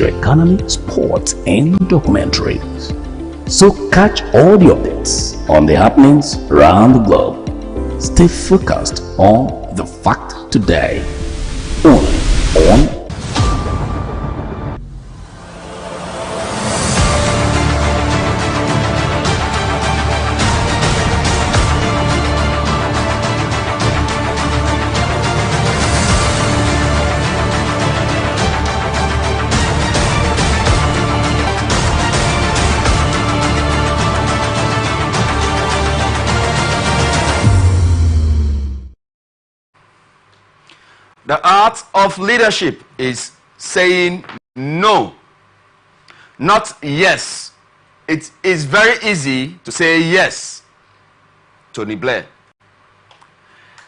socio-economy, sports, and documentaries. So catch all the updates on the happenings around the globe. Stay focused on The Fact Today, only on The art of leadership is saying no, not yes. It is very easy to say yes. Tony Blair.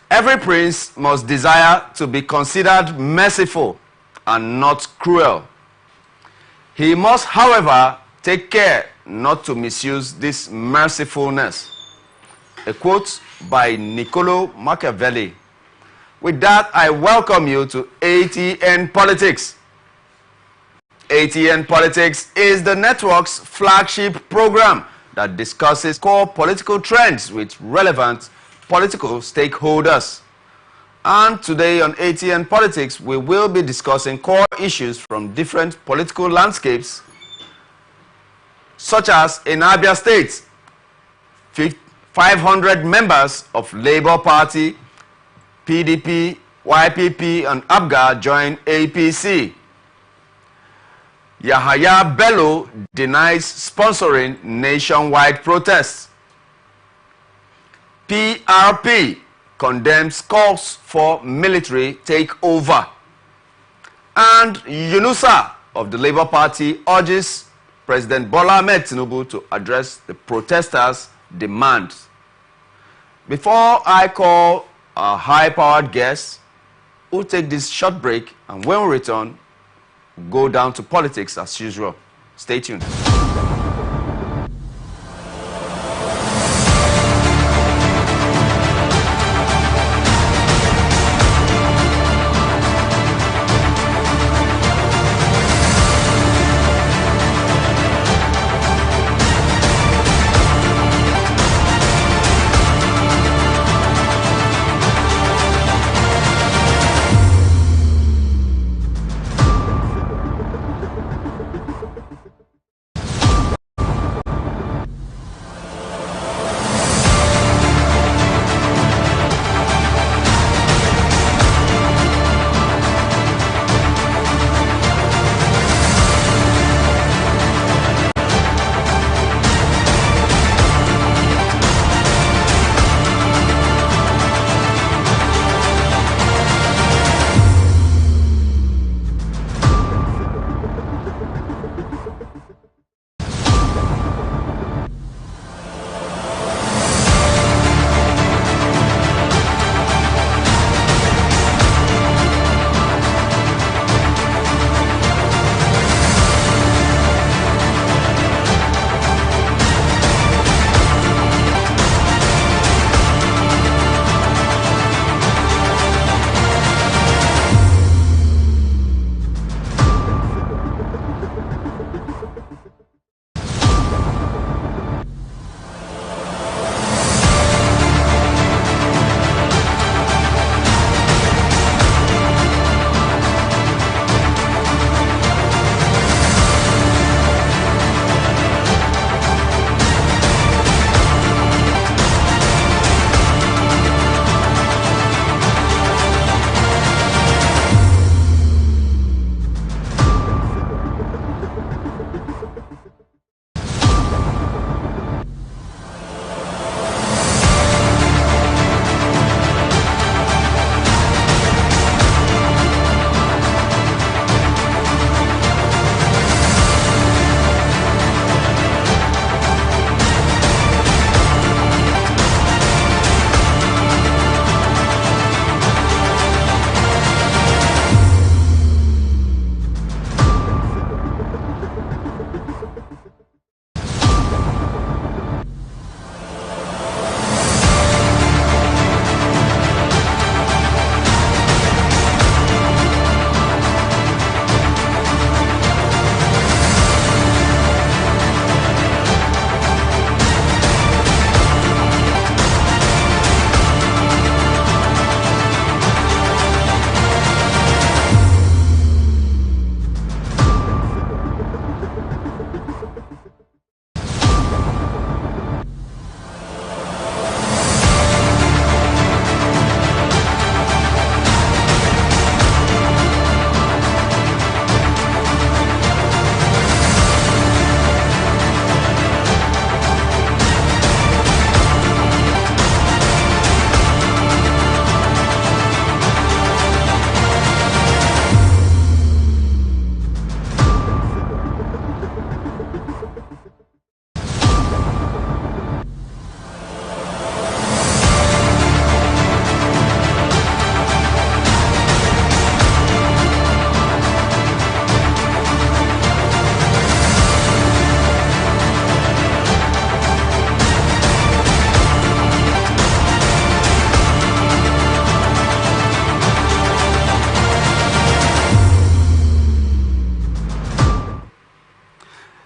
Every prince must desire to be considered merciful and not cruel. He must, however, take care not to misuse this mercifulness. A quote by Niccolo Machiavelli. With that, I welcome you to ATN Politics. ATN Politics is the network's flagship program that discusses core political trends with relevant political stakeholders. And today on ATN Politics, we will be discussing core issues from different political landscapes, such as in Abia State, 500 members of Labour Party, PDP, YPP, and ABGA join APC. Yahaya Bello denies sponsoring nationwide protests. PRP condemns calls for military takeover. And Yunusa of the Labour Party urges President Bola Ahmed Tinubu to address the protesters' demands. Before I call our high-powered guests, we'll take this short break, and when we return, we'll go down to politics as usual. Stay tuned.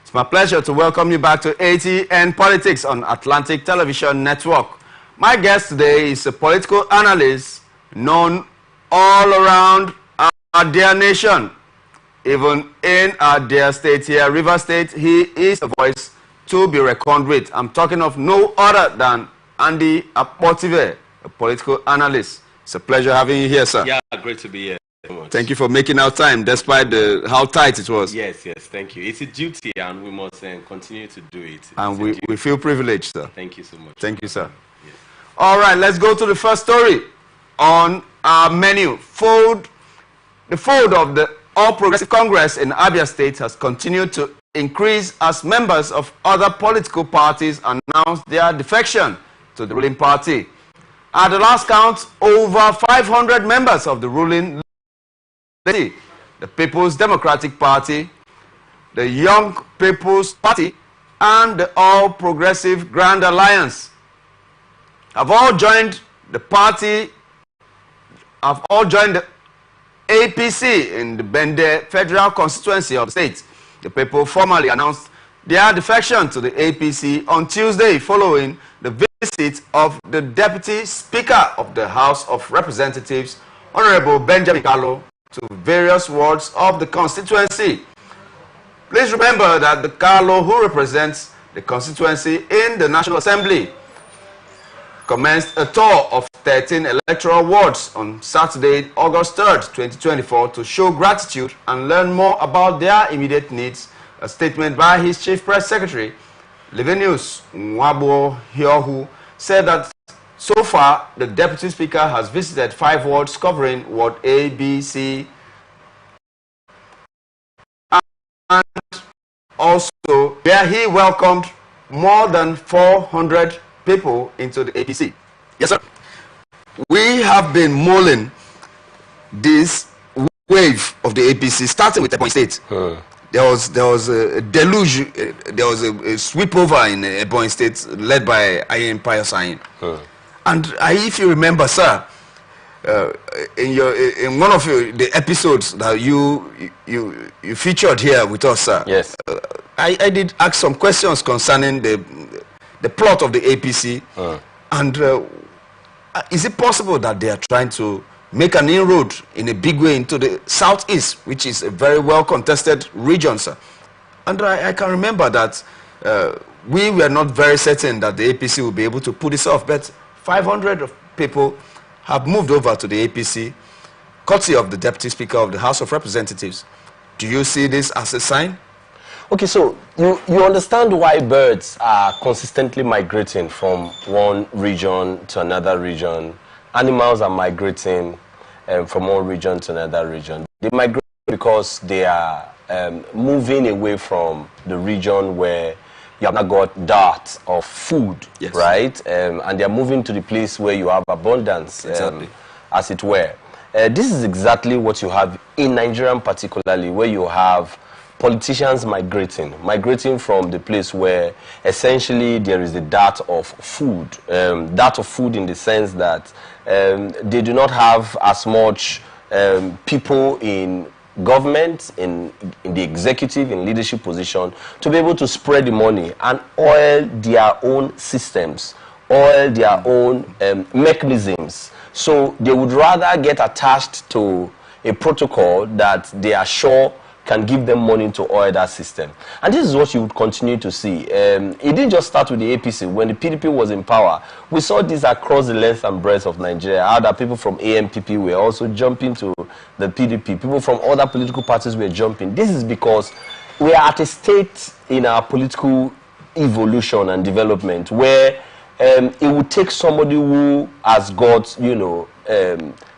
It's my pleasure to welcome you back to ATN Politics on Atlantic Television Network. My guest today is a political analyst known all around our dear nation, even in our dear state here, River State. He is a voice to be reckoned with. I'm talking of no other than Andy Apotive, a political analyst. It's a pleasure having you here, sir. Yeah, great to be here. Thank you for making our time, despite how tight it was. Yes, thank you. It's a duty, and we must continue to do it. And we feel privileged, sir. Thank you so much. Thank you, sir. Yes. All right, let's go to the first story on our menu. The fold of the All Progressive Congress in Abia State has continued to increase as members of other political parties announced their defection to the ruling party. At the last count, over 500 members of the ruling party, the People's Democratic Party, the Young People's Party, and the All Progressive Grand Alliance have all joined the APC in the Bende Federal Constituency of the state. The people formally announced their defection to the APC on Tuesday following the visit of the Deputy Speaker of the House of Representatives, Honorable Benjamin Kalu, to various wards of the constituency. Please remember that the Kalu, who represents the constituency in the National Assembly, commenced a tour of 13 electoral wards on Saturday, August 3rd, 2024, to show gratitude and learn more about their immediate needs. A statement by his Chief Press Secretary, Livenius Nwabo Hiohu, said that so far the Deputy Speaker has visited 5 wards covering Ward A, B, C, and also where he welcomed more than 400 people into the APC. Yes, sir. We have been mulling this wave of the APC, starting with Ebonyi State. There was a deluge, there was a sweep over in Ebonyi State led by Ayen Payosayin. And if you remember, sir, in one of the episodes that you featured here with us, sir. Yes. I did ask some questions concerning the plot of the APC, and is it possible that they are trying to make an inroad in a big way into the southeast, which is a very well contested region, sir? And I can remember that we were not very certain that the APC will be able to pull this off, but 500 people have moved over to the APC, courtesy of the Deputy Speaker of the House of Representatives. Do you see this as a sign? Okay, so you understand why birds are consistently migrating from one region to another region. Animals are migrating from one region to another region. They migrate because they are moving away from the region where you have not got dearth of food, yes, right? And they are moving to the place where you have abundance, exactly, as it were. This is exactly what you have in Nigeria particularly, where you have politicians migrating from the place where essentially there is a dearth of food. Dearth of food in the sense that they do not have as much people in government, in the executive, in leadership position, to be able to spread the money and oil their own systems, oil their own mechanisms. So they would rather get attached to a protocol that they are sure can give them money to oil that system. And this is what you would continue to see. It didn't just start with the APC. When the PDP was in power, we saw this across the length and breadth of Nigeria. Other people from AMPP were also jumping to the PDP. People from other political parties were jumping. This is because we are at a state in our political evolution and development where it would take somebody who has got,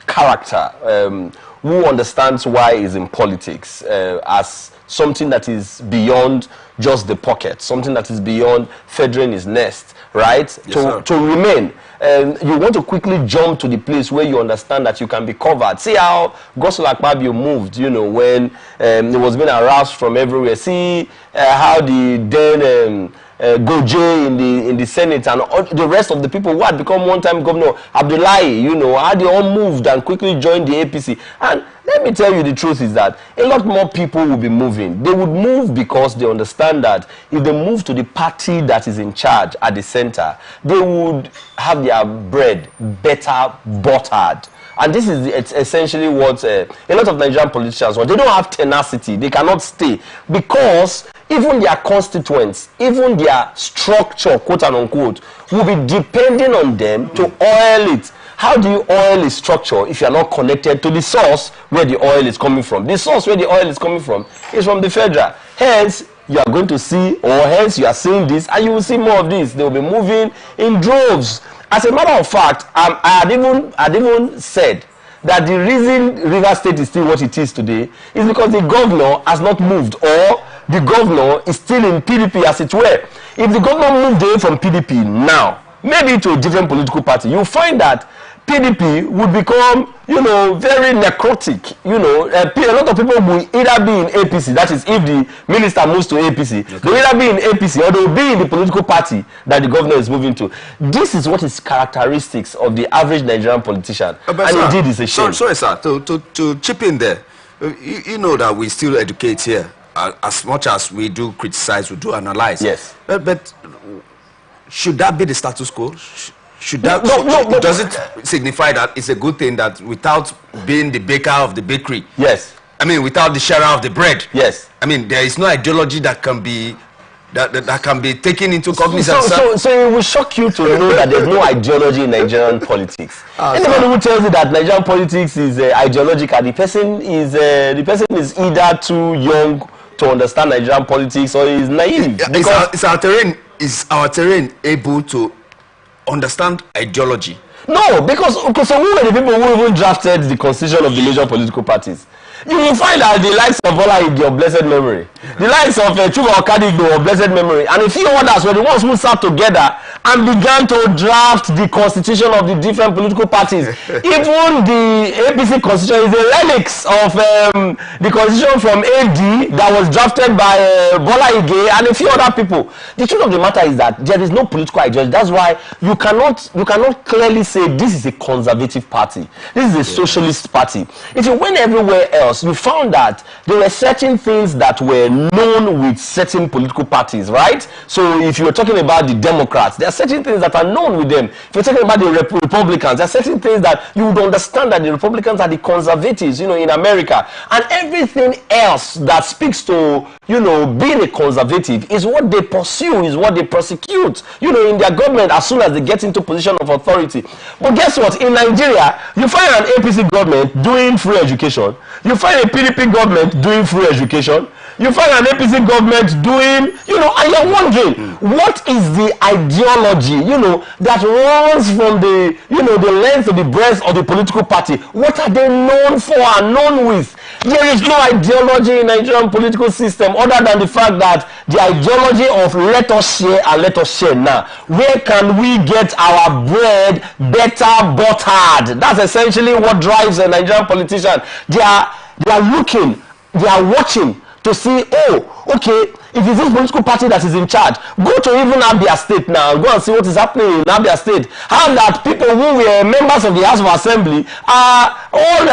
character, who understands why he's in politics as something that is beyond just the pocket, something that is beyond feathering his nest, right? Yes, to remain. You want to quickly jump to the place where you understand that you can be covered. See how Gospel Akpabio moved, when it was being harassed from everywhere. See how the then Goje in the Senate, and all the rest of the people who had become one-time governor, Abdullahi, you know, how they all moved and quickly joined the APC. And let me tell you, the truth is that a lot more people will be moving. They would move because they understand that if they move to the party that is in charge at the center, they would have their bread better buttered. And this is it's essentially what a lot of Nigerian politicians want. They don't have tenacity. They cannot stay because even their constituents, even their structure, quote and unquote, will be depending on them to oil it. How do you oil a structure if you are not connected to the source where the oil is coming from? The source where the oil is coming from is from the federal. Hence, you are going to see, or hence you are seeing this, and you will see more of this. They will be moving in droves. As a matter of fact, I had even said that the reason River State is still what it is today is because the governor has not moved, or the governor is still in PDP, as it were. If the governor moved away from PDP now, maybe to a different political party, you'll find that PDP would become, you know, very necrotic. You know, a lot of people will either be in APC, that is, if the minister moves to APC, okay, they'll either be in APC or they'll be in the political party that the governor is moving to. This is what is characteristics of the average Nigerian politician. And sir, indeed, it's a shame. Sorry, sir, to chip in there, you know that we still educate here. As much as we do criticize, we do analyze. Yes. But should that be the status quo? Should that does it signify that it's a good thing that without being the baker of the bakery? Yes. I mean, without the sharer of the bread. Yes. I mean, there is no ideology that can be that can be taken into cognizance. So it will shock you to know that there's no ideology in Nigerian politics. Anybody who tells you that Nigerian politics is ideological, the person is either too young to understand Nigerian politics or is naive. Is our terrain able to understand ideology? No, because so who were the people who even drafted the constitution of the major political parties? You will find that the likes of Bola Ige of blessed memory, the likes of Chuba Okadigbo of blessed memory, and a few others were the ones who sat together and began to draft the constitution of the different political parties. Even the APC constitution is a relic of the constitution from AD that was drafted by Bola Ige and a few other people. The truth of the matter is that there is no political ideology. That's why you cannot clearly say this is a conservative party, this is a socialist party. If you went everywhere else, you found that there were certain things that were known with certain political parties, right? So if you're talking about the Democrats, there are certain things that are known with them. If you're talking about the Republicans, there are certain things that you would understand that the Republicans are the conservatives, you know, in America. And everything else that speaks to, you know, being a conservative is what they pursue, is what they prosecute, you know, in their government as soon as they get into position of authority. But guess what? In Nigeria, you find an APC government doing free education. You find a PDP government doing free education. You find an APC government doing, you know, and you're wondering, what is the ideology, you know, that runs from the, you know, the length of the breadth of the political party? What are they known for and known with? There is no ideology in Nigerian political system other than the fact that the ideology of let us share and let us share now. Where can we get our bread better buttered? That's essentially what drives a Nigerian politician. They are looking, they are watching to see, oh, okay, if it's this political party that is in charge, go to even Abia State now and go and see what is happening in Abia State. How that people who were members of the House of Assembly are all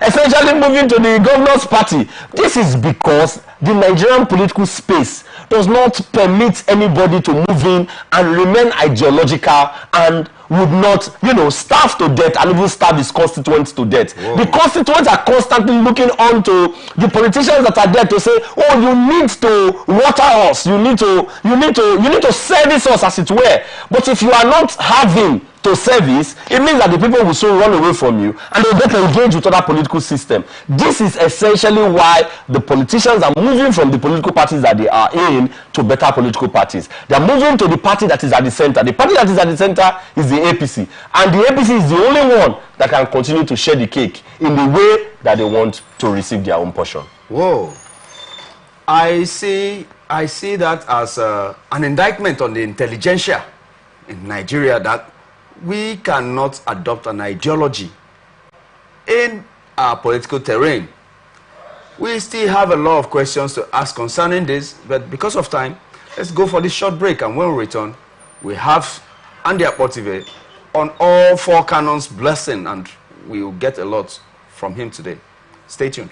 essentially moving to the governor's party. This is because the Nigerian political space does not permit anybody to move in and remain ideological and would not, you know, starve to death and even starve his constituents to death. Whoa. The constituents are constantly looking on to the politicians that are there to say, oh, you need to water us, you need to service us, as it were. But if you are not having to service, it means that the people will soon run away from you and they'll get engaged with other political system. This is essentially why the politicians are moving from the political parties that they are in to better political parties. They are moving to the party that is at the center. The party that is at the center is the APC. And the APC is the only one that can continue to share the cake in the way that they want to receive their own portion. Whoa. I see that as an indictment on the intelligentsia in Nigeria, that we cannot adopt an ideology in our political terrain. We still have a lot of questions to ask concerning this, but because of time, Let's go for this short break, and when we return, we have Andy Apotive on all four canons blessing, and we will get a lot from him today. Stay tuned.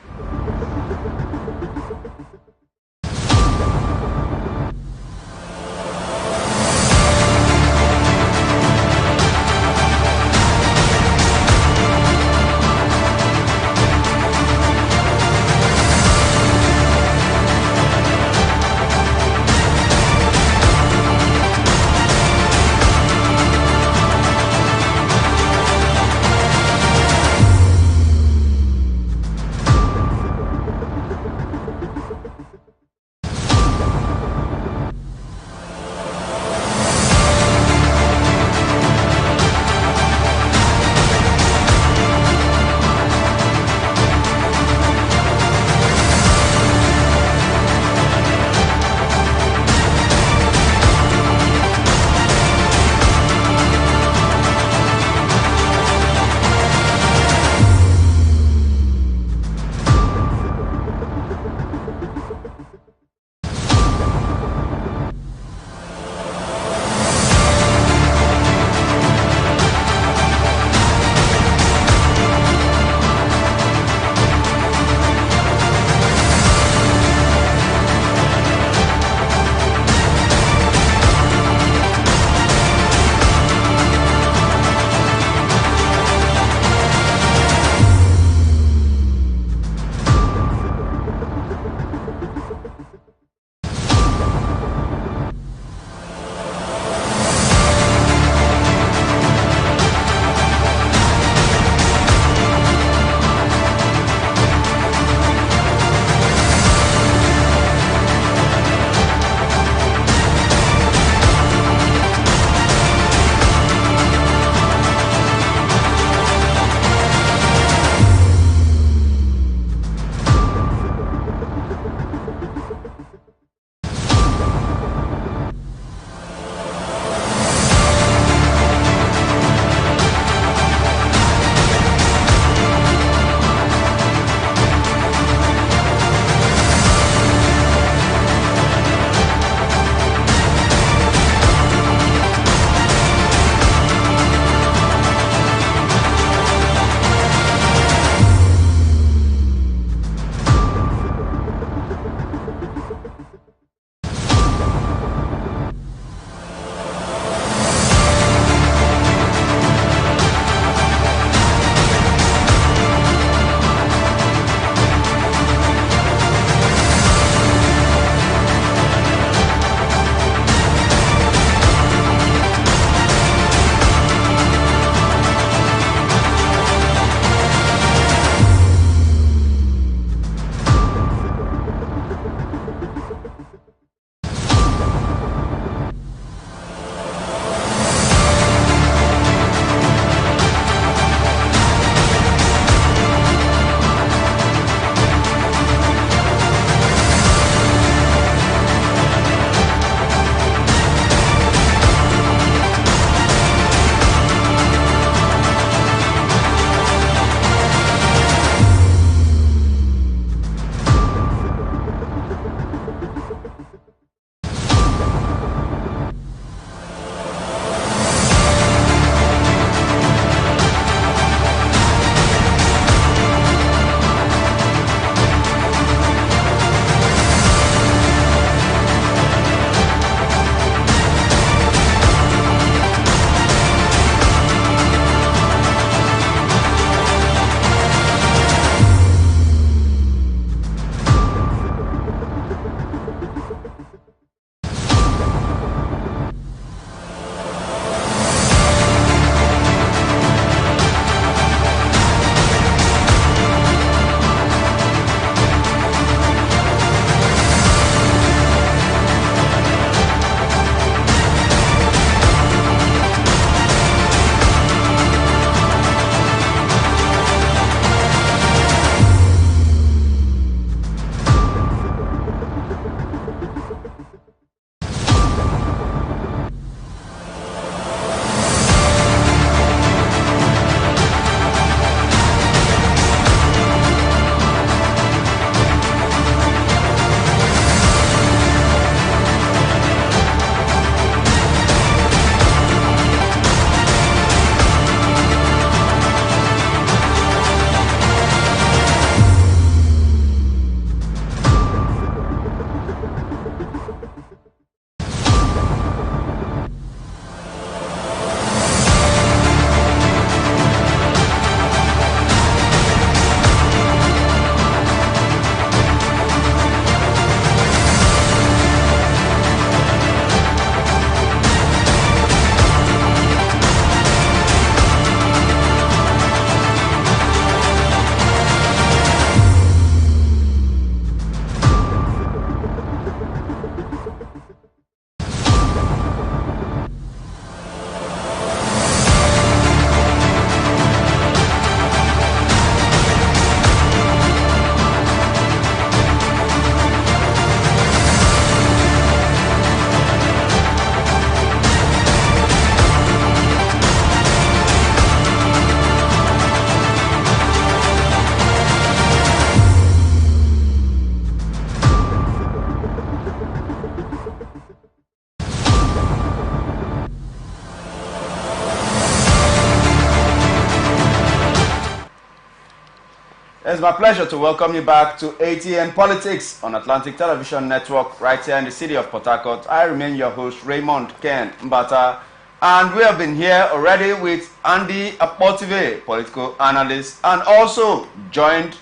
It's my pleasure to welcome you back to ATN Politics on Atlantic Television Network right here in the city of Port Harcourt. I remain your host, Raymond Ken Mbata, and we have been here already with Andy Apotive, political analyst, and also joined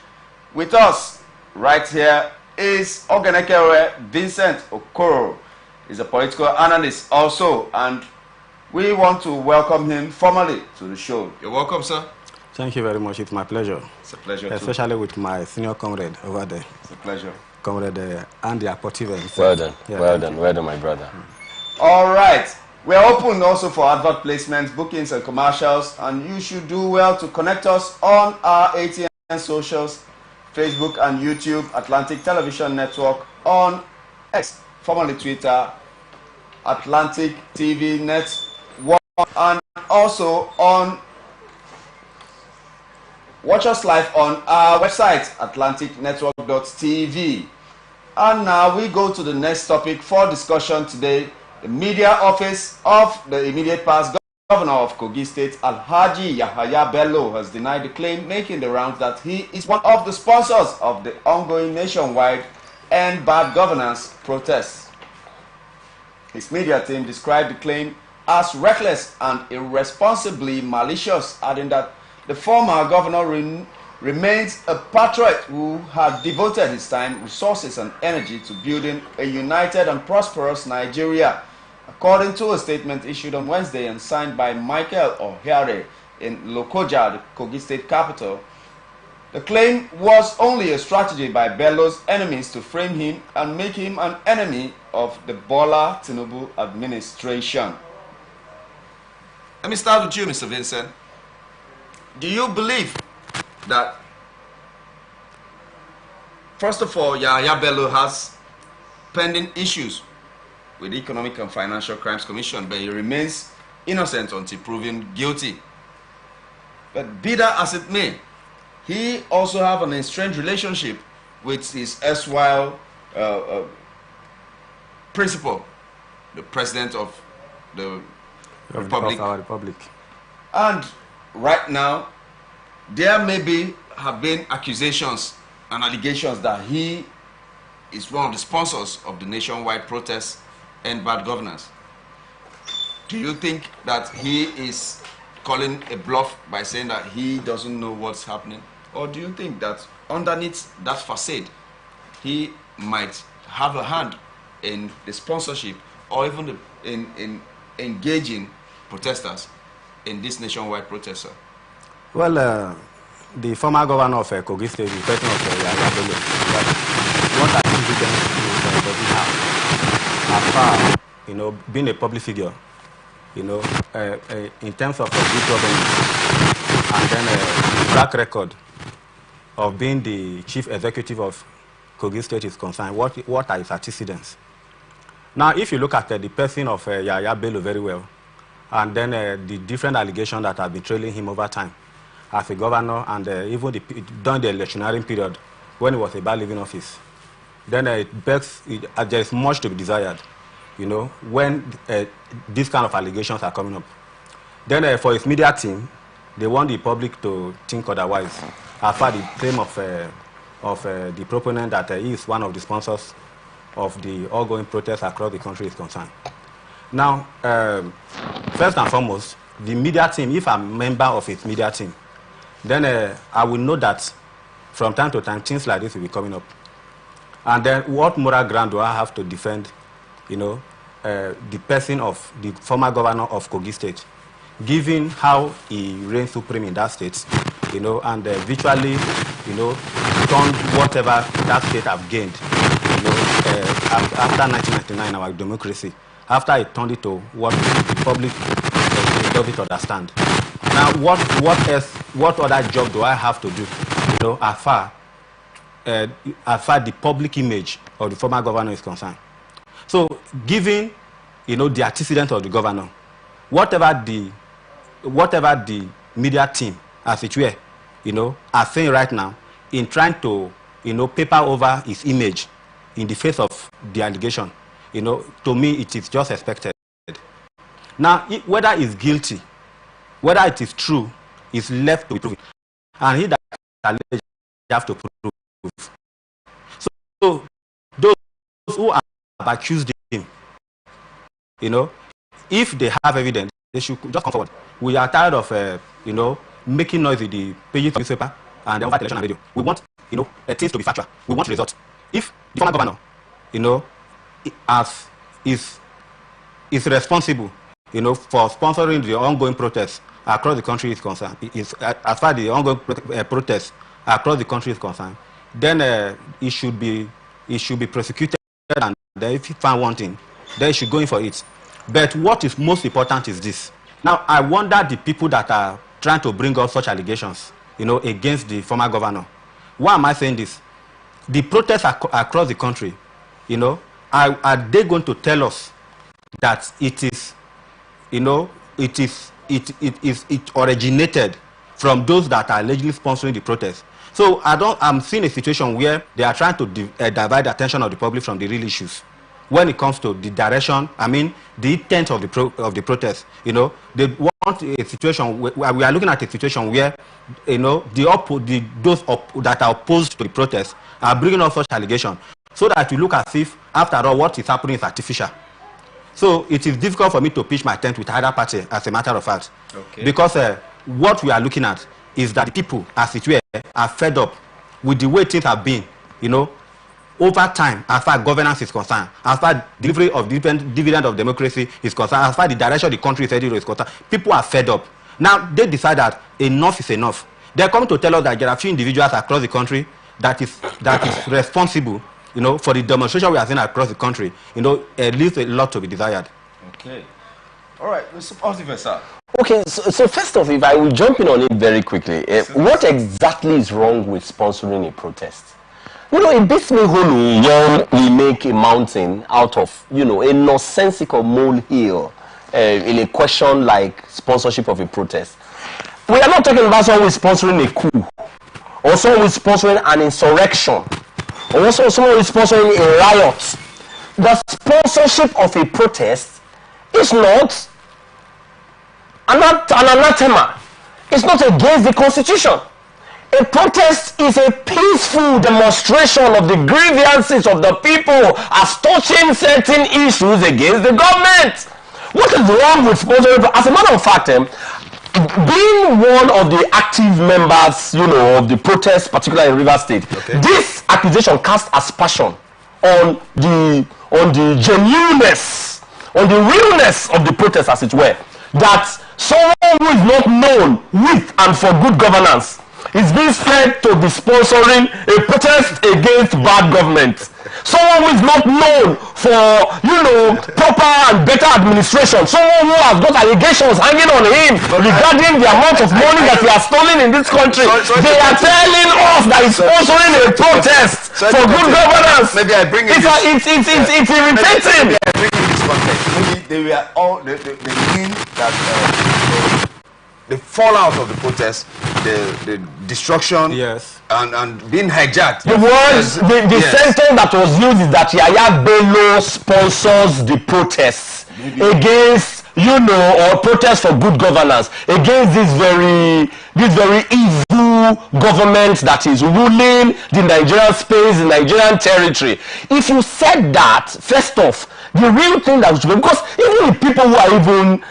with us right here is Ogenekere Vincent Okoro. He's a political analyst also, and we want to welcome him formally to the show. You're welcome, sir. Thank you very much. It's my pleasure. It's a pleasure, especially too. With my senior comrade over there. It's a pleasure. Comrade Andy Apotive. Well done. Yeah, well done, my brother. All right. We're open also for advert placements, bookings, and commercials, and you should do well to connect us on our ATN socials, Facebook and YouTube, Atlantic Television Network, on X, formerly Twitter, Atlantic TV Network, and also on watch us live on our website, atlanticnetwork.tv. And now we go to the next topic for discussion today. The media office of the immediate past governor of Kogi State, Alhaji Yahaya Bello, has denied the claim making the rounds that he is one of the sponsors of the ongoing nationwide End Bad Governance protests. His media team described the claim as reckless and irresponsibly malicious, adding that the former governor remains a patriot who had devoted his time, resources, and energy to building a united and prosperous Nigeria, according to a statement issued on Wednesday and signed by Michael Ohiare in Lokoja, the Kogi State capital. The claim was only a strategy by Bello's enemies to frame him and make him an enemy of the Bola Tinubu administration. Let me start with you, Mr. Vincent. Do you believe that, first of all, Yahaya Bello has pending issues with the Economic and Financial Crimes Commission, but he remains innocent until proven guilty? But be that as it may, he also have an estranged relationship with his erstwhile principal, the president of the Republic. Of our Republic. And right now, there have been accusations and allegations that he is one of the sponsors of the nationwide protests and bad governance. Do you think that he is calling a bluff by saying that he doesn't know what's happening? Or do you think that underneath that facade, he might have a hand in the sponsorship or even in engaging protesters in this nationwide protest? Well, the former governor of Kogi State, the person of Yahaya Bello, what I think he does have, as far, being a public figure, in terms of good governance, and then a track record of being the chief executive of Kogi State is concerned, what are his antecedents? Now, if you look at the person of Yahaya Bello very well, and then the different allegations that have been trailing him over time as a governor, and even during the electioneering period when he was about leaving office, then there is much to be desired, when these kind of allegations are coming up. Then for his media team, they want the public to think otherwise, as far as the claim of the proponent that he is one of the sponsors of the ongoing protests across the country is concerned. Now, first and foremost, the media team, if I'm a member of its media team, then I will know that from time to time things like this will be coming up. And then what moral ground do I have to defend, the person of the former governor of Kogi State, given how he reigned supreme in that state, and virtually, turned whatever that state have gained, after 1999, our democracy, after it turned it to what the public doesn't understand. Now, what other job do I have to do, as far the public image of the former governor is concerned? So, given, the antecedent of the governor, whatever the media team, as it were, are saying right now, in trying to, paper over his image in the face of the allegation, to me, it is just expected. Now, whether he's guilty, whether it is true, is left to be proven. And he that alleged have to prove. So those who have accused him, if they have evidence, they should just come forward. We are tired of, making noise in the pages of newspaper and the television and radio. We want, things to be factual. We want results. If the former governor, is responsible, for sponsoring the ongoing protests across the country is concerned, as far as the ongoing protests across the country is concerned, then it should be prosecuted, and if he found wanting, then he should go in for it. But what is most important is this. Now, I wonder the people that are trying to bring up such allegations, against the former governor. Why am I saying this? The protests across the country, are they going to tell us that it originated from those that are allegedly sponsoring the protest? So I'm seeing a situation where they are trying to divide the attention of the public from the real issues. When it comes to the direction, the intent of the protest, they want a situation where we are looking at a situation where, those that are opposed to the protest are bringing up such allegations, so that you look as if, after all, what is happening is artificial. So it is difficult for me to pitch my tent with either party, as a matter of fact, because what we are looking at is that the people, as it were, are fed up with the way things have been, over time, as far as governance is concerned, as far as delivery of dividend of democracy is concerned, as far as the direction of the country is concerned, people are fed up. Now, they decide that enough is enough. They're coming to tell us that there are a few individuals across the country that is responsible, for the demonstration we are seeing across the country. It leaves a lot to be desired. Okay. All right, Mr. Positive, sir. Okay, so first off, if I will jump in on it very quickly, what exactly is wrong with sponsoring a protest? It beats me whole when we make a mountain out of, a nonsensical molehill in a question like sponsorship of a protest. We are not talking about someone who is sponsoring a coup, or someone who is sponsoring an insurrection, or also someone who is sponsoring a riot. The sponsorship of a protest is not an anathema. It's not against the Constitution. A protest is a peaceful demonstration of the grievances of the people as touching certain issues against the government. What is wrong with sponsoring? As a matter of fact, being one of the active members, of the protest, particularly in Rivers State, this accusation casts aspersion on the genuineness, on the realness of the protest, as it were. That someone who is not known with and for good governance is being said to be sponsoring a protest against bad government. Someone who is not known for, proper and better administration. Someone who has got allegations hanging on him regarding the amount of money that he has stolen in this country. They are telling us that he's sponsoring a protest for good governance. Maybe I bring in it's irritating. Maybe I bring in this context. Maybe they were all the mean that the fallout of the protest, the destruction, and being hijacked. The words, the sentence that was used is that Yaya Bello sponsors the protests against, or protests for good governance, against this very evil government that is ruling the Nigerian space, the Nigerian territory. If you said that, first off, the real thing that should be, because even the people who are even,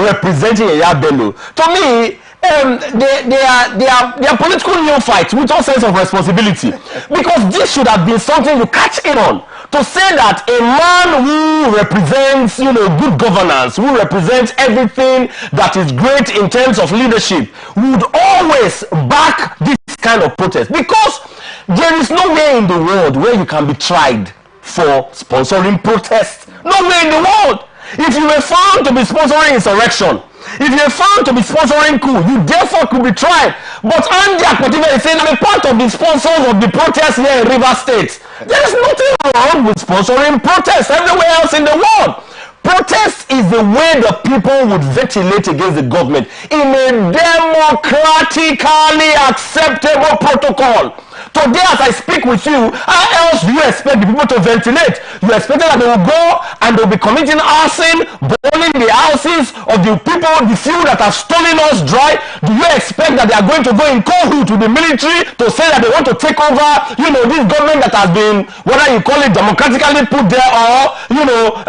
representing Yaya Bello, to me, they are political neophytes with all sense of responsibility. Because this should have been something you catch in on. To say that a man who represents, good governance, who represents everything that is great in terms of leadership, would always back this kind of protest. Because there is nowhere in the world where you can be tried for sponsoring protests. Nowhere in the world. If you were found to be sponsoring insurrection, if you were found to be sponsoring coup, you therefore could be tried. But Andy Akpotibe is saying, I'm a part of the sponsors of the protests here in Rivers State. There is nothing wrong with sponsoring protests everywhere else in the world. Protest is the way the people would ventilate against the government in a democratically acceptable protocol. Today, as I speak with you, how else do you expect the people to ventilate? You expect that they will go and they'll be committing arson, burning the houses of the people, the few that have stolen us dry? Do you expect that they are going to go in cahoots with the military to say that they want to take over, you know, this government that has been, whether you call it democratically put there or, you know,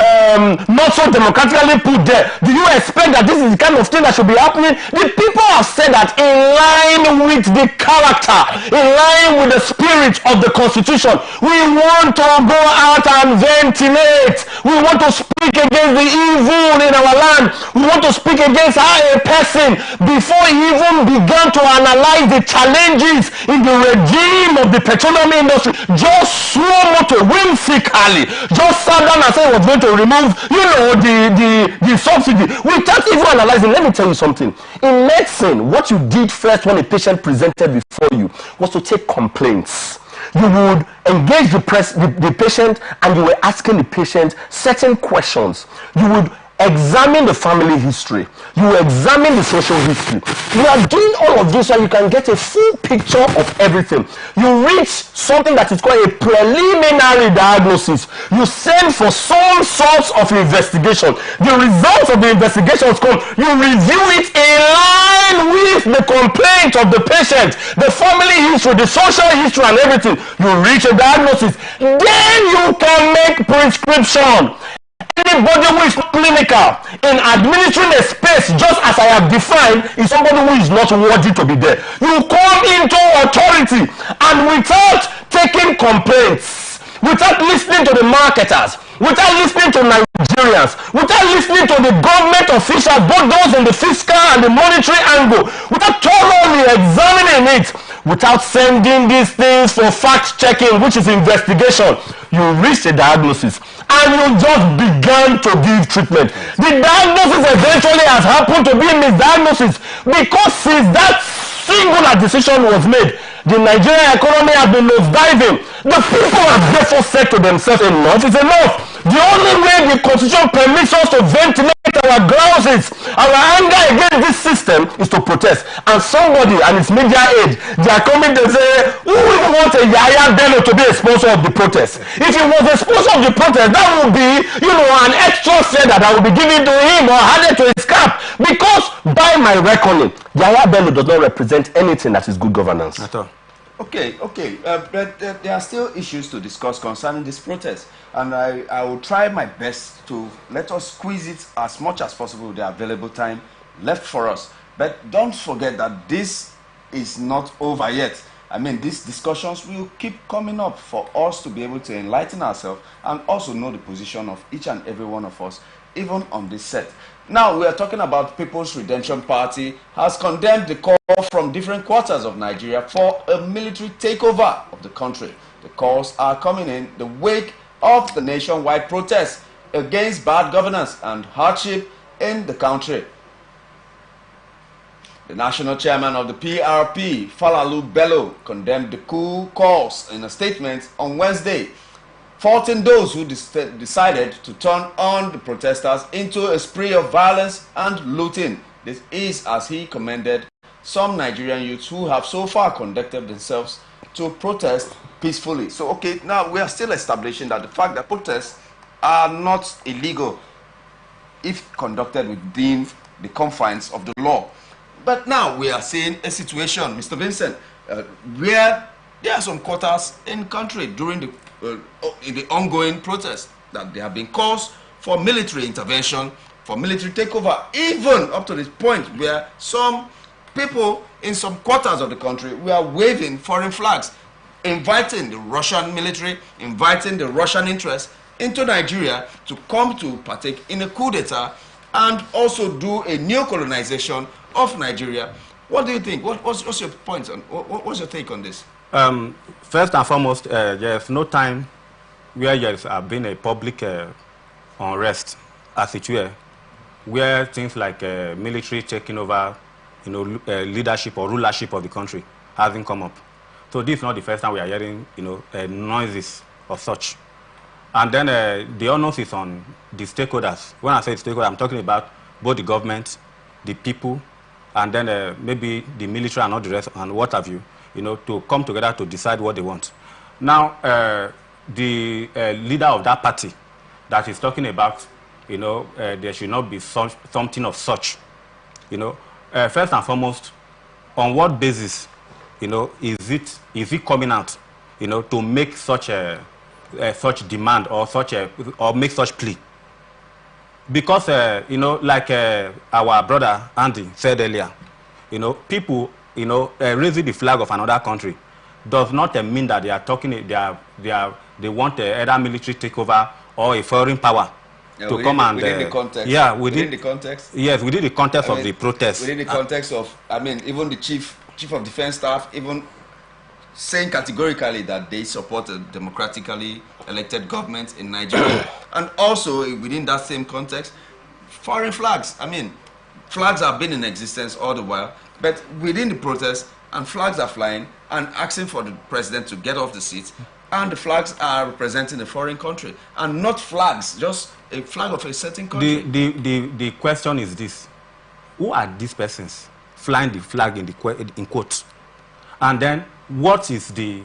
not so democratically put there? Do you expect that this is the kind of thing that should be happening? The people have said that in line with the character, in line with the spirit of the Constitution, we want to go out and ventilate. We want to speak against the evil in our land. We want to speak against how a person, before he even began to analyze the challenges in the regime of the petroleum industry, just swore to whimsically, just sat down and said he was going to remove, you know, the subsidy without even analyzing. Let me tell you something. In medicine, what you did first when a patient presented before you was to take complaints. You would engage the patient and you were asking the patient certain questions. You would examine the family history. You examine the social history. You are doing all of this so you can get a full picture of everything. You reach something that is called a preliminary diagnosis. You send for some sorts of investigation. The results of the investigations come. You review it in line with the complaint of the patient, the family history, the social history and everything. You reach a diagnosis. Then you can make prescription. Anybody who is clinical in administering a space just as I have defined is somebody who is not worthy to be there. You come into authority and without taking complaints, without listening to the marketers, without listening to Nigerians, without listening to the government officials, both those in the fiscal and the monetary angle, without thoroughly examining it, without sending these things for fact checking, which is investigation, you reach a diagnosis and you just began to give treatment. The diagnosis eventually has happened to be a misdiagnosis because since that singular decision was made, the Nigerian economy has been nosediving. The people have therefore said to themselves, enough is enough. The only way the Constitution permits us to ventilate our grouses, our anger against this system is to protest. And somebody and its media aid, they are coming to say, who would want a Yaya Bello to be a sponsor of the protest? If he was a sponsor of the protest, that would be, you know, an extra feather that would be given to him or added to his cap. Because by my reckoning, Yaya Bello does not represent anything that is good governance. At all. Okay, but there are still issues to discuss concerning this protest, and I will try my best to let us squeeze it as much as possible with the available time left for us. But don't forget that this is not over yet. I mean, these discussions will keep coming up for us to be able to enlighten ourselves and also know the position of each and every one of us, even on this set. Now, we are talking about People's Redemption Party has condemned the call from different quarters of Nigeria for a military takeover of the country. The calls are coming in the wake of the nationwide protests against bad governance and hardship in the country. The national chairman of the PRP, Falalu Bello, condemned the coup calls in a statement on Wednesday, faulting those who decided to turn on the protesters into a spree of violence and looting. This is as he commended some Nigerian youths who have so far conducted themselves to protest peacefully. So, okay, now we are still establishing that the fact that protests are not illegal if conducted within the confines of the law. But now we are seeing a situation, Mr. Vincent, where there are some quarters in country during the ongoing protests that there have been calls for military intervention, for military takeover, even up to this point where some people in some quarters of the country were waving foreign flags, inviting the Russian military, inviting the Russian interests into Nigeria to come to partake in a coup d'etat and also do a neo-colonization of Nigeria. What do you think? What's your point on? What's your take on this? First and foremost, there's no time where there's been a public unrest, as it were, where things like military taking over, you know, leadership or rulership of the country hasn't come up. So this is not the first time we are hearing, you know, noises of such. And then the onus is on the stakeholders. When I say stakeholders, I'm talking about both the government, the people, and then maybe the military and all the rest, and what have you. to come together to decide what they want. Now, the leader of that party that is talking about, there should not be something of such, first and foremost, on what basis, is it coming out, to make such such demand or make such plea? Because like our brother Andy said earlier, people raising the flag of another country does not mean that they are talking. They want either military takeover or a foreign power to come and within the context. Yeah, within the context. Yes, within the context of the protest. Within the context of, even the chief of defense staff even saying categorically that they support a democratically elected government in Nigeria. And also within that same context, foreign flags. Flags have been in existence all the while, but within the protest, and flags are flying and asking for the president to get off the seat, and the flags are representing a foreign country, and not flags, just a flag of a certain country. The question is this: who are these persons flying the flag in quotes? And then what is the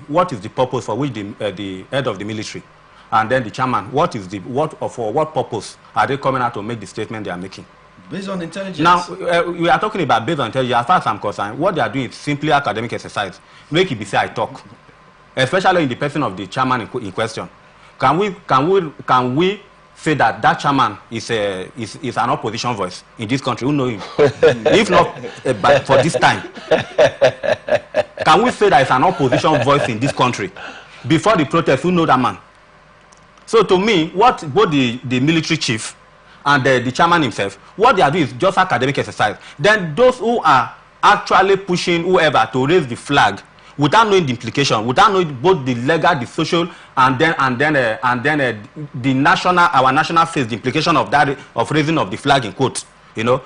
purpose for which the head of the military and then the chairman, for what purpose are they coming out to make the statement they are making? Based on intelligence. Now, we are talking about based on intelligence. As far as I'm concerned, what they are doing is simply academic exercise. Make it be say I talk. Especially in the person of the chairman in question. Can we say that chairman is an opposition voice in this country? Who know him? If not, for this time. Can we say that it's an opposition voice in this country? Before the protest, who know that man? So to me, what both the military chief and the chairman himself, what they are doing is just academic exercise. Then those who are actually pushing whoever to raise the flag without knowing the implication, without knowing both the legal, the social, and then the national, our national face, the implication of that, of raising of the flag in quotes, to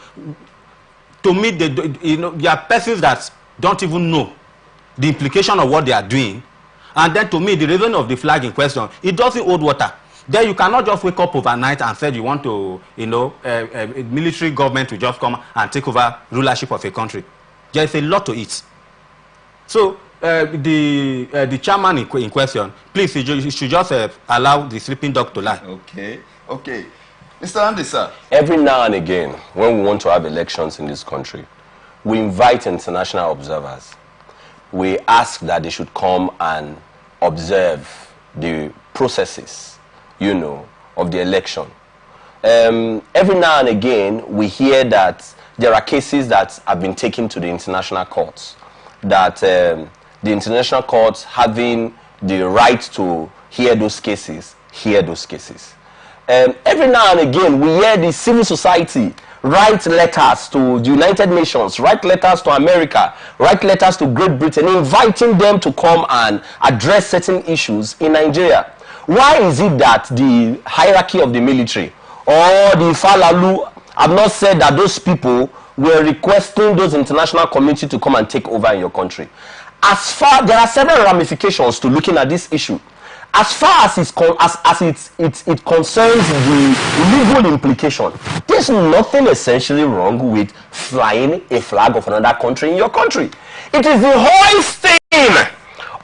me, there are persons that don't even know the implication of what they are doing, and then to me, the raising of the flag in question, it doesn't hold water. Then you cannot just wake up overnight and say you want to, a military government to just come and take over rulership of a country. There is a lot to it. So the chairman in question, please, you should just allow the sleeping dog to lie. Okay. Mr. Andy, sir. Every now and again, when we want to have elections in this country, we invite international observers. We ask that they should come and observe the processes, of the election. Every now and again, we hear that there are cases that have been taken to the international courts, that the international courts having the right to hear those cases. Every now and again, we hear the civil society write letters to the United Nations, write letters to America, write letters to Great Britain, inviting them to come and address certain issues in Nigeria. Why is it that the hierarchy of the military or the Falalu have not said that those people were requesting those international community to come and take over in your country? There are several ramifications to looking at this issue. As far as it concerns the legal implication, there's nothing essentially wrong with flying a flag of another country in your country. It is the hoisting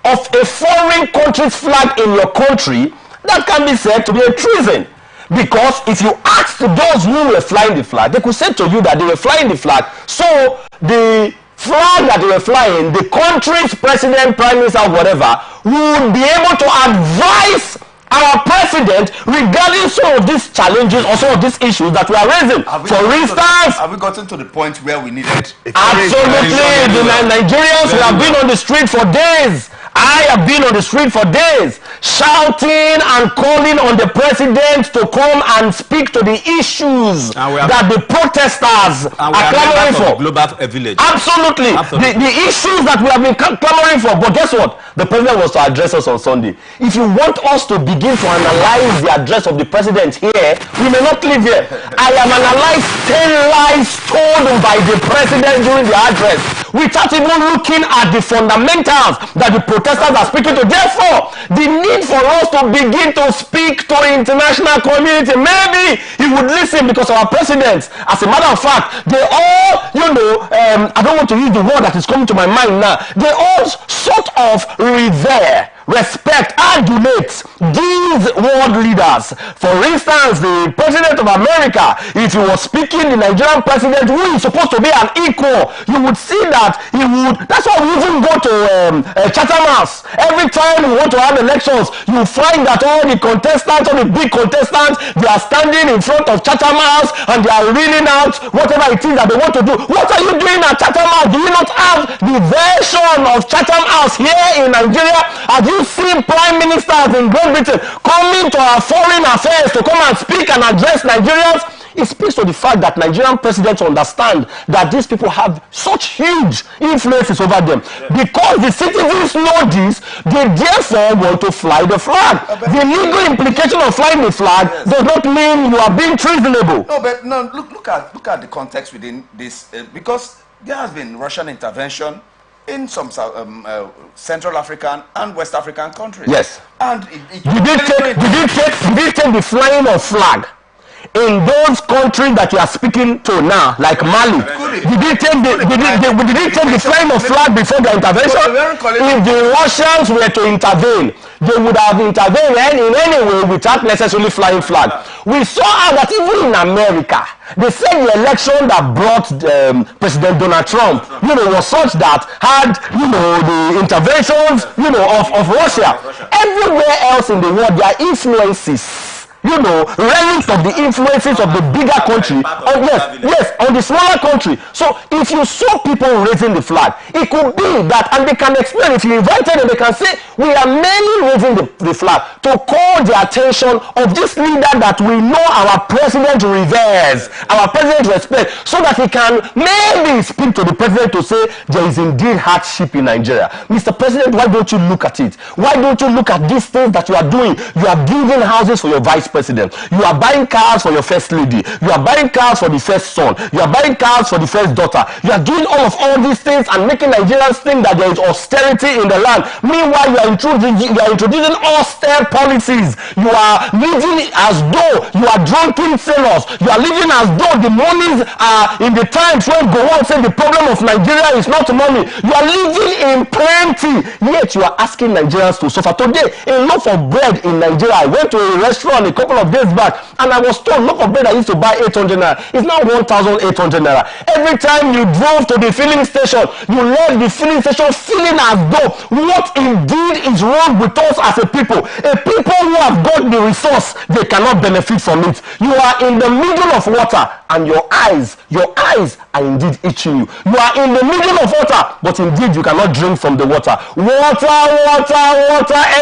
of a foreign country's flag in your country that can be said to be a treason. Because if you ask those who were flying the flag, they could say to you that they were flying the flag. So the flag that they were flying, the country's president, prime minister, whatever, would be able to advise our president regarding some of these challenges or some of these issues that we are raising. For instance, have we gotten to the point where we needed? Absolutely. The Nigerians who have been on the street for days. I have been on the street for days shouting and calling on the president to come and speak to the issues that the protesters are clamoring for. Global village. Absolutely. The issues that we have been clamoring for. But guess what? The president was to address us on Sunday. If you want us to begin to analyze the address of the president here, we may not live here. I have analyzed 10 lies told by the president during the address. without even looking at the fundamentals that the protesters are speaking to. Therefore, the need for us to begin to speak to the international community, maybe he would listen, because our presidents, as a matter of fact, they all, I don't want to use the word that is coming to my mind now, they all sort of revere, respect, adulate these world leaders. For instance, the president of America, if he was speaking, the Nigerian president, who is supposed to be an equal, you would see that he would. That's why we even go to Chatham House. Every time we want to have elections, you find that all the contestants, all the big contestants, they are standing in front of Chatham House and they are reeling out whatever it is that they want to do. What are you doing at Chatham House? Do you not have the version of Chatham House here in Nigeria? Have you seen prime ministers in Great Britain coming to our foreign affairs to come and speak and address Nigerians? It speaks to the fact that Nigerian presidents understand that these people have such huge influences over them. Because the citizens know this, they therefore want to fly the flag. The legal implication of flying the flag does not mean you are being treasonable. No, but no, look at the context within this, because there has been Russian intervention in some Central African and West African countries. Yes. And did you take the flying of flag in those countries that you are speaking to now, like Mali? Did you take the flying of flag before the intervention? If the Russians were to intervene, they would have intervened in any way without necessarily flying flag. We saw that even in America, they said the election that brought President Donald Trump, was such that had, the interventions, of Russia. Everywhere else in the world, their influences, relics of the influences of the bigger country, on the smaller country. So if you saw people raising the flag, it could be that, and they can explain, if you invited them, they can say, we are mainly raising the flag to call the attention of this leader that we know our president reveres, our president respects, so that he can maybe speak to the president to say, there is indeed hardship in Nigeria. Mr. President, why don't you look at it? Why don't you look at these things that you are doing? You are building houses for your vice president. You are buying cars for your first lady. You are buying cars for the first son. You are buying cars for the first daughter. You are doing all these things and making Nigerians think that there is austerity in the land. Meanwhile, you are introducing austere policies. You are living as though you are drunken sailors. You are living as though the monies are in the times when Gowon said the problem of Nigeria is not money. You are living in plenty, yet you are asking Nigerians to suffer. Today, a loaf of bread in Nigeria, I went to a restaurant a couple of days back, and I was told loaf of bread I used to buy 800 naira is now 1,800 naira. Every time you drove to the filling station, you left the filling station feeling as though what indeed is wrong with us as a people who have got the resource, they cannot benefit from it. You are in the middle of water, and your eyes are indeed itching you. You are in the middle of water, but indeed you cannot drink from the water. Water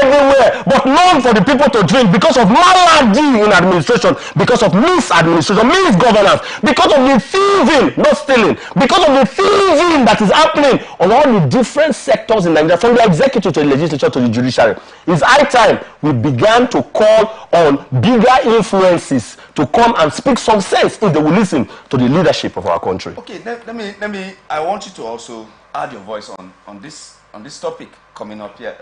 everywhere, but none for the people to drink, because of malady in administration, because of misadministration, misgovernance, because of the thieving, not stealing, because of the thieving that is happening on all the different sectors in Nigeria, from the executive to the legislature to the judiciary. It's high time we began to call on bigger influences to come and speak some sense if they will listen to the leadership of our country. Okay, let me. I want you to also add your voice on this topic coming up here.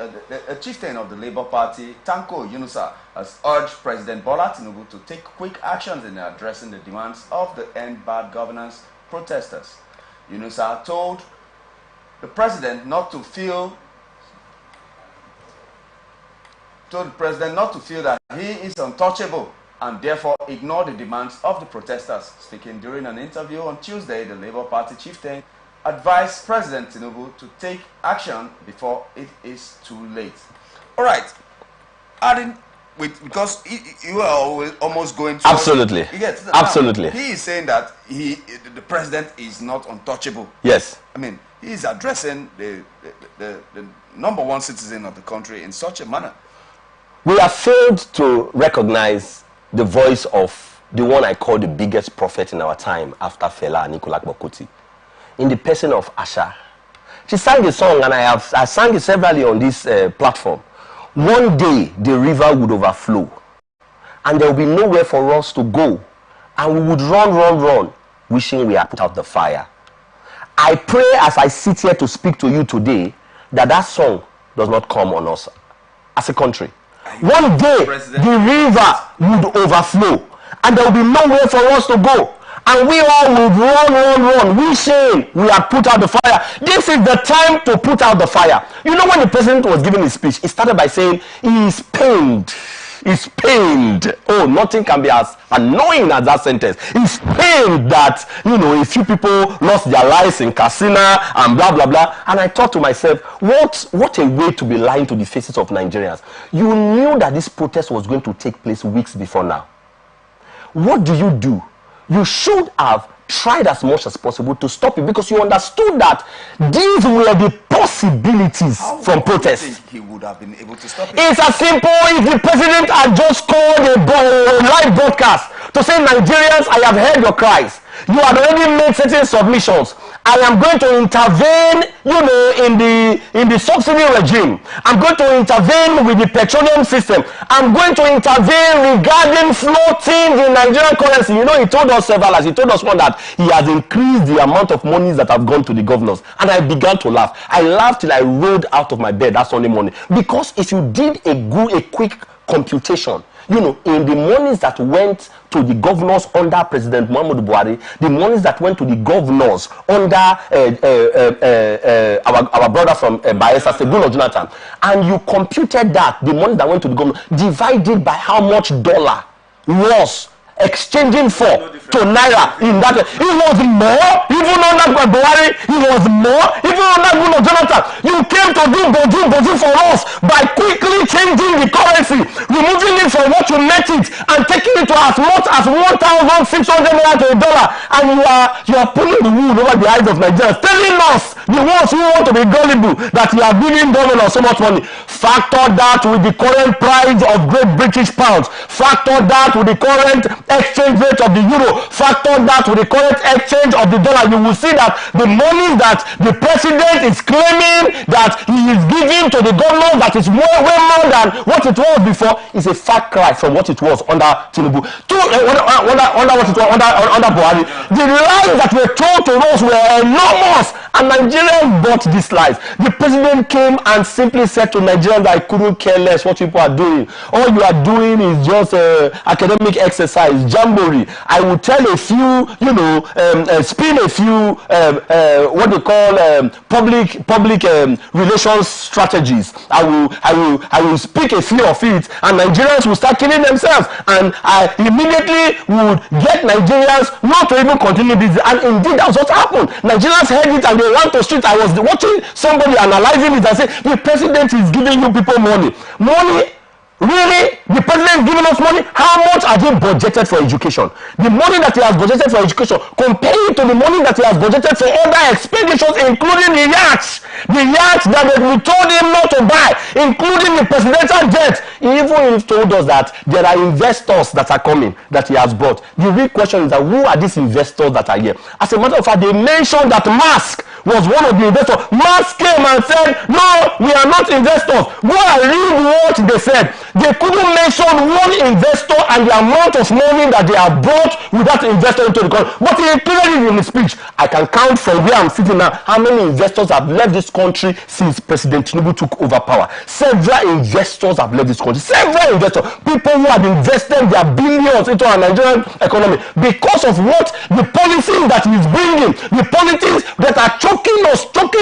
A chieftain of the Labour Party, Tanko Yunusa, has urged President Bola Tinubu to take quick actions in addressing the demands of the End Bad Governance protesters. Yunusa told the president not to feel that he is untouchable and therefore ignore the demands of the protesters. Speaking during an interview on Tuesday, the Labour Party chieftain advised President Tinubu to take action before it is too late. All right, adding because you are almost going to absolutely. Absolutely. He is saying that the president is not untouchable. Yes. I mean, he is addressing the number one citizen of the country in such a manner. We have failed to recognize the voice of the one I call the biggest prophet in our time after Fela Nicolas Bokuti, in the person of Asha. She sang a song, and I sang it severally on this platform. One day the river would overflow, and there will be nowhere for us to go, and we would run, wishing we had put out the fire. I pray as I sit here to speak to you today that that song does not come on us as a country. One day, the river would overflow and there will be nowhere for us to go. And we all would run, wishing we had put out the fire. This is the time to put out the fire. You know, when the president was giving his speech, he started by saying he is pained. He's pained. Oh, nothing can be as annoying as that sentence. He's pained that, you know, a few people lost their lives in Katsina and blah, blah, blah. And I thought to myself, what a way to be lying to the faces of Nigerians. You knew that this protest was going to take place weeks before now. What do? You should have tried as much as possible to stop it, because you understood that these were the possibilities from protest. Think he would have been able to stop it? It's as simple if the president had just called a live broadcast to say, Nigerians, I have heard your cries. You have already made certain submissions. I am going to intervene, you know, in the subsidy regime. I'm going to intervene with the petroleum system. I'm going to intervene regarding floating the Nigerian currency. You know, he told us several, he told us one, that he has increased the amount of monies that have gone to the governors. And I began to laugh. I laughed till I rolled out of my bed that Sunday morning. Because if you did a quick computation, you know, in the monies that went to the governors under President Muhammadu Buhari, the monies that went to the governors under our brother from Bayelsa, Segulo Jonathan, and you computed that, the money that went to the governor, divided by how much dollar was exchanging for to naira in that, it was more, even under Buhari, it was more, even under Segulo Jonathan. You came to do bozu for us by quickly changing the currency, removing it from what you met it and taking it to as much as 1,600 naira to a dollar, and you are pulling the wool over the eyes of Nigerians, telling us, the ones who want to be gullible, that you are giving governors so much money. Factor that with the current price of Great British pounds, factor that with the current exchange rate of the euro, factor that with the current exchange of the dollar, you will see that the money that the president is claiming that he is giving to the government, that is way more than what it was before, is a far cry from what it was under Tinubu. Under Buhari. The lies that were told to us were enormous, and Nigerians bought these lies. The president came and simply said to Nigerians, I couldn't care less what people are doing. All you are doing is just academic exercise, jamboree. I will tell a few, you know, spin a few, what they call public relations strategies. I will speak a few of it, and Nigerians will start killing themselves. And I immediately would get Nigerians not to even continue this. And indeed, that's what happened. Nigerians heard it and they ran to the street. I was watching somebody analyzing it and say, the president is giving you people money. Money? Really? The president is giving us money? How much have they budgeted for education? The money that he has budgeted for education, compare it to the money that he has budgeted for other expenditures, including the yachts that we told him not to buy, including the presidential jet. He even told us that there are investors that are coming that he has brought. The real question is that who are these investors that are here? As a matter of fact, they mentioned that Musk was one of the investors. Musk came and said, no, we are not investors. Go and read what they said. They couldn't mention one investor and the amount of money that they have brought with that investor into the country. But he included it in his speech. I can count from where I'm sitting now how many investors have left this country since President Tinubu took over power. Several investors have left this country. Several investors. People who have invested their billions into our Nigerian economy because of what the policies that he's bringing, the policies that are choking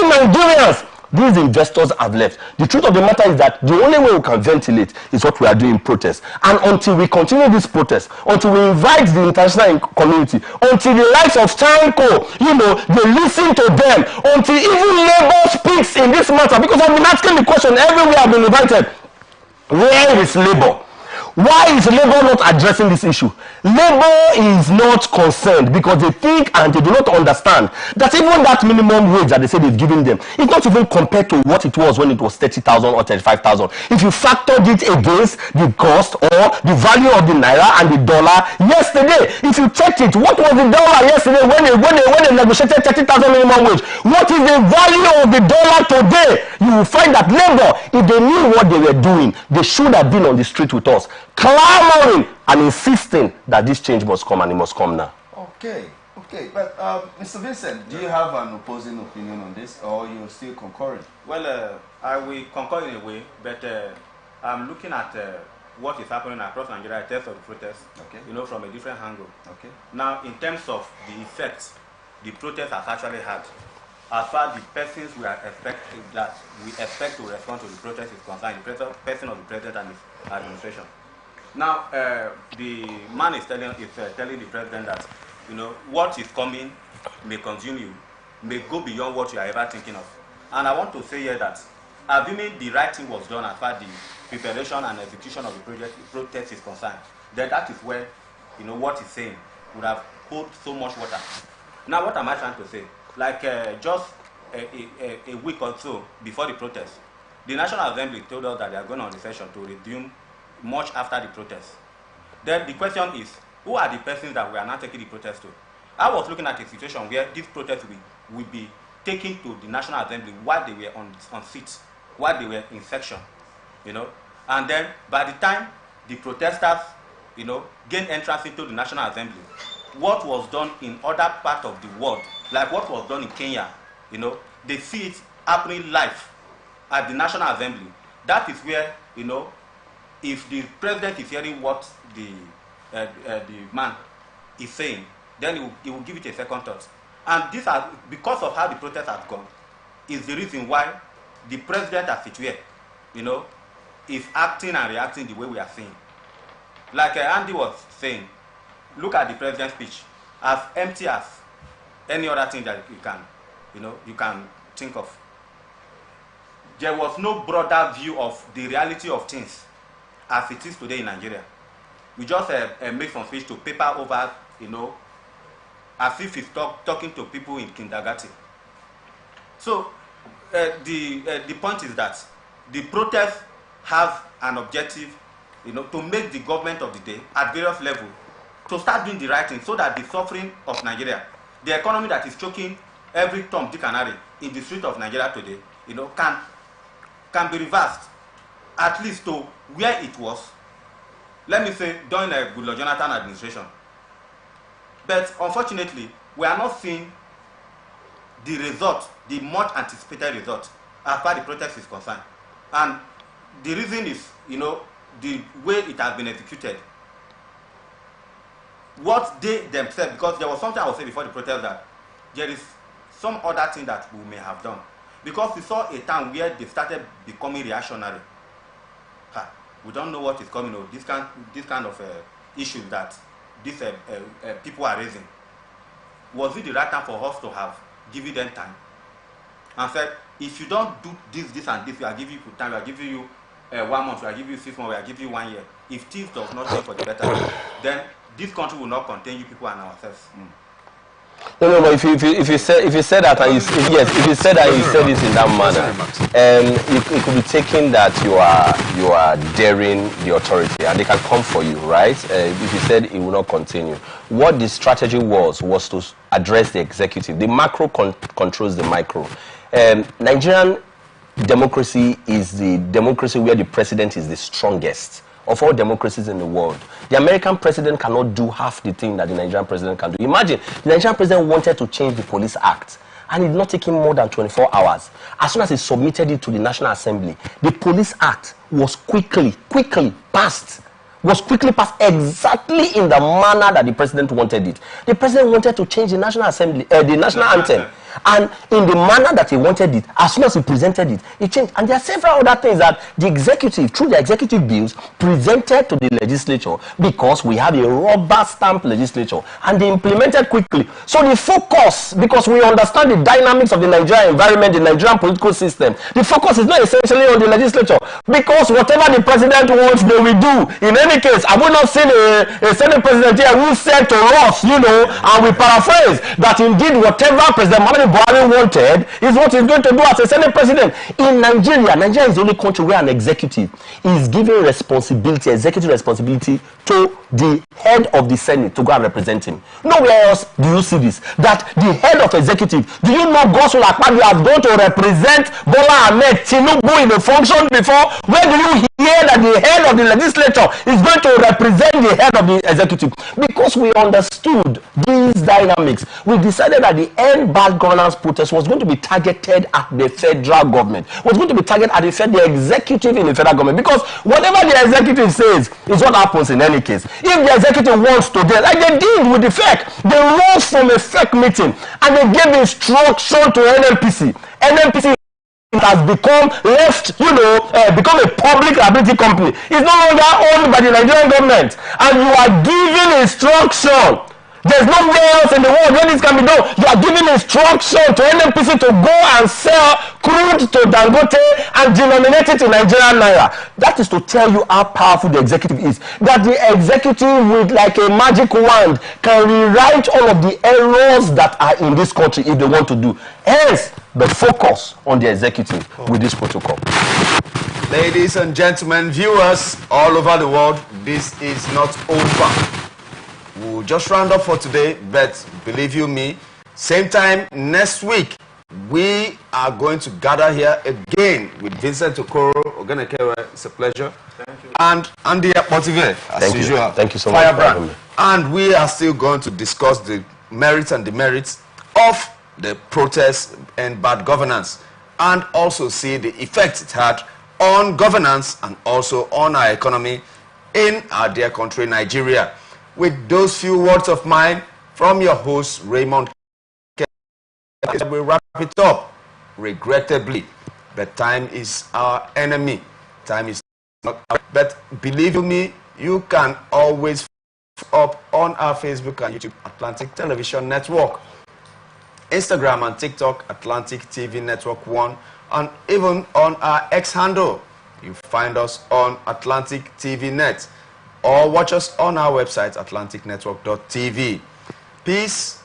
Nigerians. These investors have left. The truth of the matter is that the only way we can ventilate is what we are doing in protest. And until we continue this protest, until we invite the international community, until the likes of Stanco, you know, they listen to them, until even Labour speaks in this matter, because I've been asking the question everywhere I've been invited, where is Labour? Why is Labour not addressing this issue? Labour is not concerned because they think and they do not understand that even that minimum wage that they say they've given them is not even compared to what it was when it was 30,000 or 35,000. If you factored it against the cost or the value of the naira and the dollar yesterday, if you checked it, what was the dollar yesterday when they negotiated 30,000 minimum wage? What is the value of the dollar today? You will find that Labour, if they knew what they were doing, they should have been on the street with us, clamoring and insisting that this change must come, and it must come now. Okay. Okay, but Mr. Vincent, do you have an opposing opinion on this, or you're still concurring? Well, I will concur in a way, but I'm looking at what is happening across Nigeria in terms of the protests, Okay. you know, from a different angle. Okay. Now, in terms of the effects the protest has actually had, as far as the persons we expect to respond to the protest is concerned, the person of the president and his administration. Now, the man is telling the president that, you know, what is coming may consume you, may go beyond what you are ever thinking of. And I want to say here that, assuming the right thing was done as far as the preparation and execution of the protest is concerned, then that is where, you know, what he's saying would have hold so much water. Now, what am I trying to say? Like just a week or so before the protest, the National Assembly told us that they are going on the session to resume much after the protest. Then the question is, who are the persons that we are now taking the protest to? I was looking at a situation where this protest will be taken to the National Assembly while they were on seats, while they were in section, you know. And then by the time the protesters, you know, gain entrance into the National Assembly, what was done in other parts of the world, like what was done in Kenya, you know, they see it happening live at the National Assembly. That is where, you know, if the president is hearing what the man is saying, then he will give it a second thought. And this has, because of how the protest has gone, is the reason why the president as it were, you know, is acting and reacting the way we are seeing. Like Andy was saying, look at the president's speech, as empty as any other thing that you can think of. There was no broader view of the reality of things as it is today in Nigeria. We just make some speech to paper over, you know, as if he's talking to people in kindergarten. So the point is that the protest has an objective, you know, to make the government of the day at various levels to start doing the right thing, so that the suffering of Nigeria, the economy that is choking every Tom, Dick and Harry in the street of Nigeria today, you know, can be reversed, at least to where it was, let me say, during the Goodluck Jonathan administration. But unfortunately, we are not seeing the result, the much anticipated result, as far as the protest is concerned. And the reason is, you know, the way it has been executed. What they themselves, because there was something I was saying before the protest, that there is some other thing that we may have done. Because we saw a time where they started becoming reactionary. We don't know what is coming, or this kind of issues that these people are raising. Was it the right time for us to have given them time and said, if you don't do this and this, we are giving you time, we are giving you 1 month, we are giving you 6 months, we are giving you 1 year. If things does not change for the better, then this country will not contain you people and ourselves. No, but if you said that, and if you said that, you said this in that manner, it could be taken that you are daring the authority, and they can come for you, right? If you said it will not continue, what the strategy was to address the executive. The macro controls the micro. Nigerian democracy is the democracy where the president is the strongest of all democracies in the world. The American president cannot do half the thing that the Nigerian president can do. Imagine, the Nigerian president wanted to change the Police Act, and it did not take him more than 24 hours. As soon as he submitted it to the National Assembly, the Police Act was quickly passed. Exactly in the manner that the president wanted it. The president wanted to change the National Assembly, the national anthem, and in the manner that he wanted it. As soon as he presented it, it changed. And there are several other things that the executive, through the executive bills, presented to the legislature, because we have a rubber stamp legislature, and they implemented quickly. So the focus, because we understand the dynamics of the Nigerian environment, the Nigerian political system, the focus is not essentially on the legislature, because whatever the president wants, they will do. In any case, I will not see a Senate president here who said to us, you know, and we paraphrase, that indeed whatever President Muhammadu Buhari wanted is what he's going to do as a Senate president. In Nigeria is the only country where an executive is giving responsibility, executive responsibility, to the head of the Senate to go and represent him. Nowhere else do you see this. That the head of executive, do you know Godswill Akpabio has gone to represent Bola Ahmed Tinubu in a function before? Where do you hear hear that the head of the legislature is going to represent the head of the executive. Because we understood these dynamics, we decided that the end bad governance protest was going to be targeted at the federal government, was going to be targeted at the executive in the federal government. Because whatever the executive says is what happens in any case. If the executive wants to do, like they did with the FEC, they rose from a FEC meeting and they gave instruction to NNPC. NNPC has become become a public liability company. It's no longer owned by the Nigerian government, and you are giving instruction. There's nowhere else in the world where this can be done. You are giving instruction to NNPC to go and sell crude to Dangote and denominate it in Nigerian naira. That is to tell you how powerful the executive is. That the executive, with like a magic wand, can rewrite all of the errors that are in this country if they want to do. Hence, the focus on the executive with this protocol. Ladies and gentlemen, viewers all over the world, this is not over. We'll just round up for today, but believe you me, same time next week, we are going to gather here again with Vincent Okoro. It's a pleasure. Thank you. And Andy Motive, as usual. Thank you so much for having me. And we are still going to discuss the merits and demerits of the protest and bad governance, and also see the effect it had on governance and also on our economy in our dear country, Nigeria. With those few words of mine from your host, Raymond, we wrap it up, regrettably. But time is our enemy. Time is not our, but believe me, you can always up on our Facebook and YouTube, Atlantic Television Network. Instagram and TikTok, Atlantic TV Network 1, and even on our X handle, you find us on Atlantic TV Net, or watch us on our website, atlanticnetwork.tv. Peace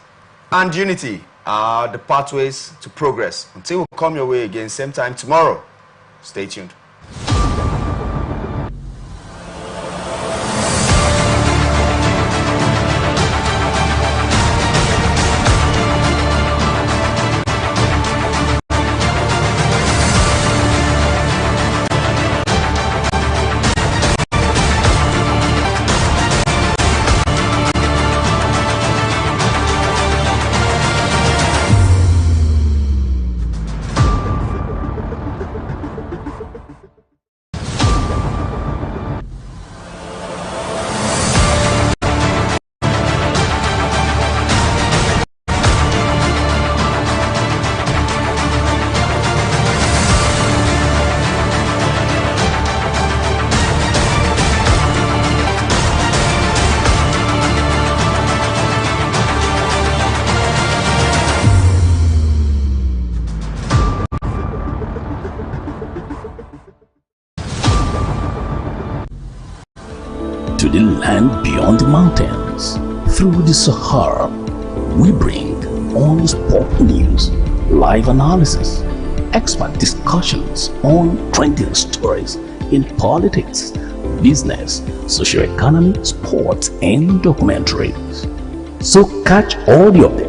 and unity are the pathways to progress. Until we come your way again, same time tomorrow, stay tuned. To the land beyond the mountains, through the Sahara, we bring on sport news, live analysis, expert discussions on trending stories in politics, business, socio-economy, sports, and documentaries. So catch all the updates